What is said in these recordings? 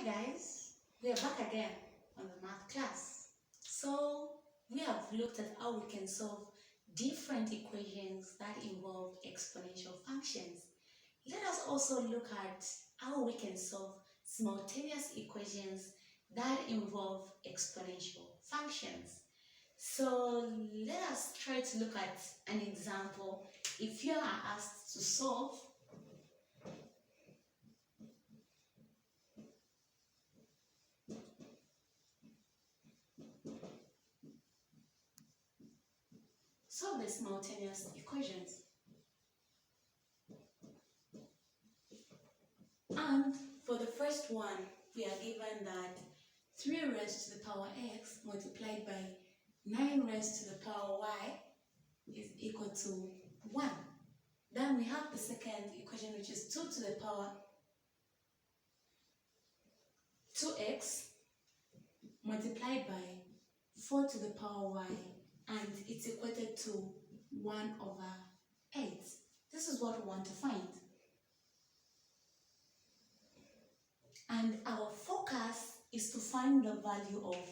Hi guys, we are back again on the math class. So we have looked at how we can solve different equations that involve exponential functions. Let us also look at how we can solve simultaneous equations that involve exponential functions. So let us try to look at an example. If you are asked to solve the simultaneous equations. And for the first one, we are given that 3 raised to the power x multiplied by 9 raised to the power y is equal to 1. Then we have the second equation, which is 2 to the power 2x multiplied by 4 to the power y, and it's equated to 1 over 8. This is what we want to find. And our focus is to find the value of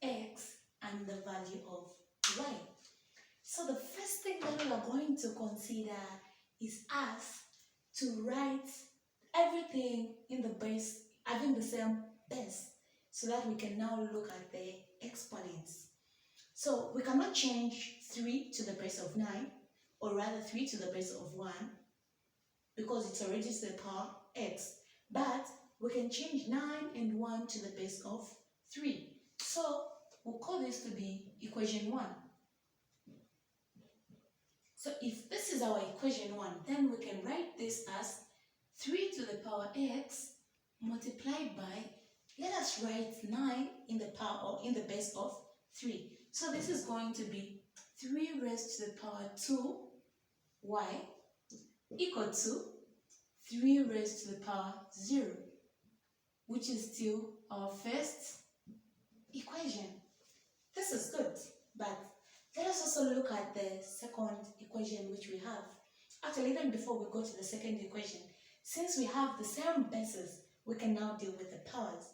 x and the value of y. So the first thing that we are going to consider is us to write everything in the base, having the same base, so that we can now look at the exponents. So we cannot change 3 to the base of 9, or rather 3 to the base of 1, because it's already to the power x. But we can change 9 and 1 to the base of 3. So we'll call this to be equation 1. So if this is our equation 1, then we can write this as 3 to the power x multiplied by, let us write 9 in the power or in the base of 3. So this is going to be 3 raised to the power 2y equal to 3 raised to the power 0, which is still our first equation. This is good, but let us also look at the second equation which we have. Actually, even before we go to the second equation, since we have the same bases, we can now deal with the powers.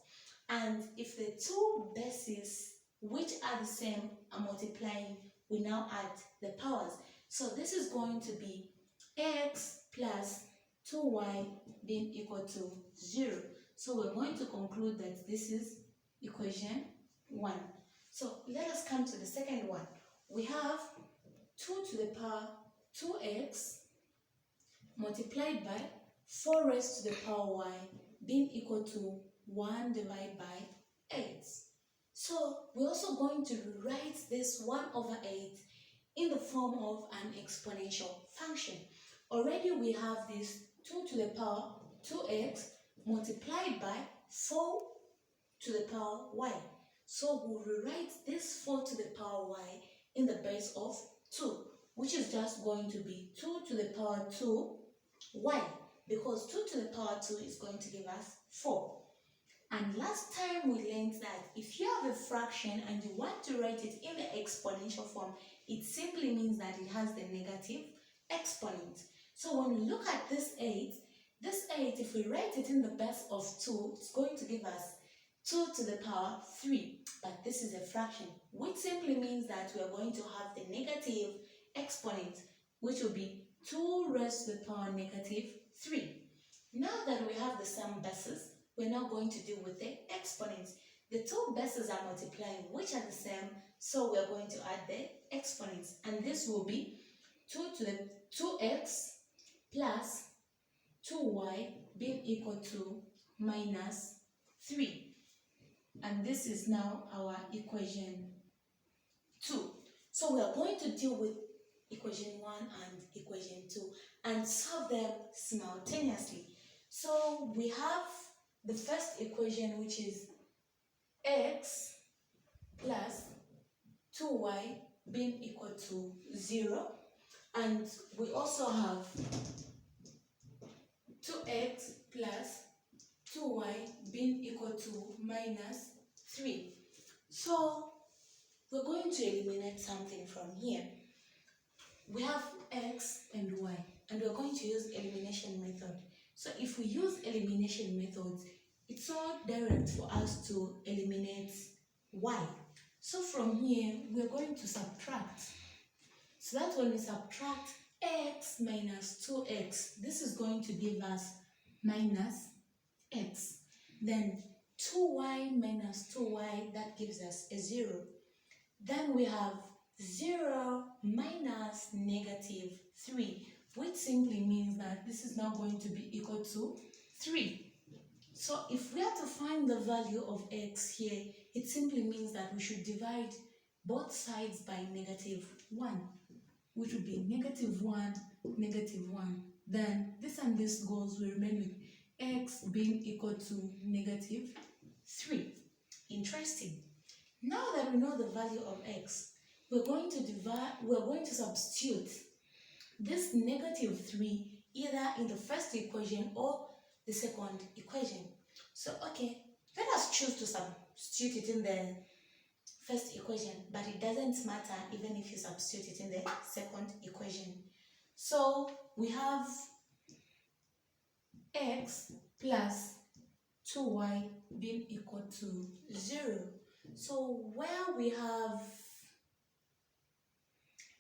And if the two bases which are the same are multiplying, we now add the powers. So this is going to be x plus 2y being equal to 0. So we're going to conclude that this is equation 1. So let us come to the second one. We have 2 to the power 2x multiplied by 4 raised to the power y being equal to 1 divided by 8. So we're also going to write this 1 over 8 in the form of an exponential function. Already we have this 2 to the power 2x multiplied by 4 to the power y. So we'll rewrite this 4 to the power y in the base of 2, which is just going to be 2 to the power 2y, because 2 to the power 2 is going to give us 4. And last time we learned that if you have a fraction and you want to write it in the exponential form, it simply means that it has the negative exponent. So when we look at this 8, if we write it in the base of 2, it's going to give us 2 to the power 3. But this is a fraction, which simply means that we are going to have the negative exponent, which will be 2 raised to the power negative 3. Now that we have the same bases, we're now going to deal with the exponents. The two bases are multiplying, which are the same, so we're going to add the exponents. And this will be 2 to the 2x plus 2y being equal to minus 3. And this is now our equation 2. So we are going to deal with equation 1 and equation 2 and solve them simultaneously. So we have the first equation, which is x plus 2y being equal to 0. And we also have 2x plus 2y being equal to minus 3. So we're going to eliminate something from here. We have x and y, and we're going to use elimination method. So if we use elimination methods, it's so direct for us to eliminate y. So from here, we're going to subtract. So that when we subtract x minus 2x, this is going to give us minus x. Then 2y minus 2y, that gives us a 0. Then we have 0 minus negative 3, which simply means that this is now going to be equal to 3. So if we are to find the value of x here, it simply means that we should divide both sides by negative 1, which would be negative 1, negative 1. Then this and this goes, we remain with x being equal to negative 3. Interesting. Now that we know the value of x, we're going to substitute this negative 3 either in the first equation or the second equation. So okay, let us choose to substitute it in the first equation, but it doesn't matter even if you substitute it in the second equation. So we have x plus 2y being equal to 0. So where we have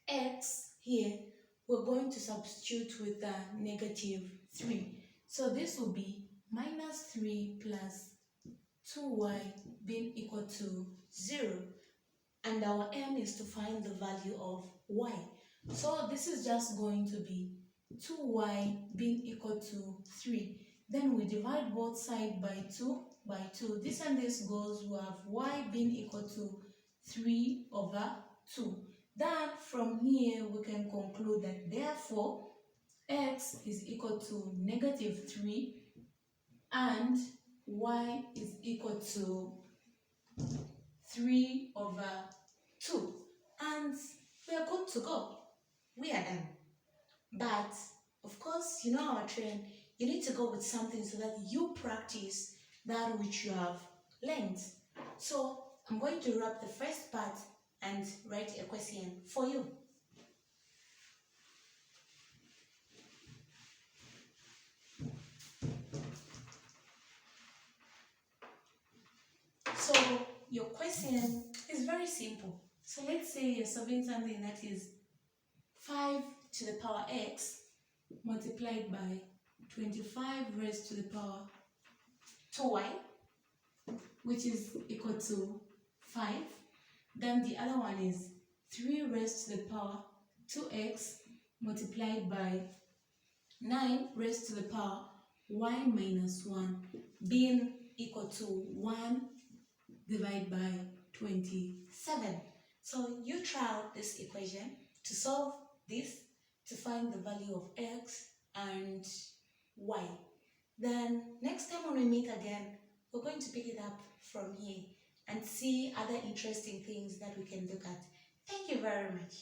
x here, we're going to substitute with the negative 3. So this will be minus 3 plus 2y being equal to 0. And our aim is to find the value of y. So this is just going to be 2y being equal to 3. Then we divide both sides by 2 by 2. This and this goes, we have y being equal to 3 over 2. Then from here we can conclude that therefore x is equal to negative 3 and y is equal to 3 over 2. And we are good to go. We are done. But of course, you know our trend, you need to go with something so that you practice that which you have learned. So I'm going to wrap the first part and write a question for you. So your question is very simple. So let's say you're solving something that is 5 to the power x multiplied by 25 raised to the power 2y, which is equal to 5. Then the other one is 3 raised to the power 2x multiplied by 9 raised to the power y minus 1 being equal to 1 divided by 27. So you try out this equation to solve this to find the value of x and y. Then next time when we meet again, we're going to pick it up from here and see other interesting things that we can look at. Thank you very much.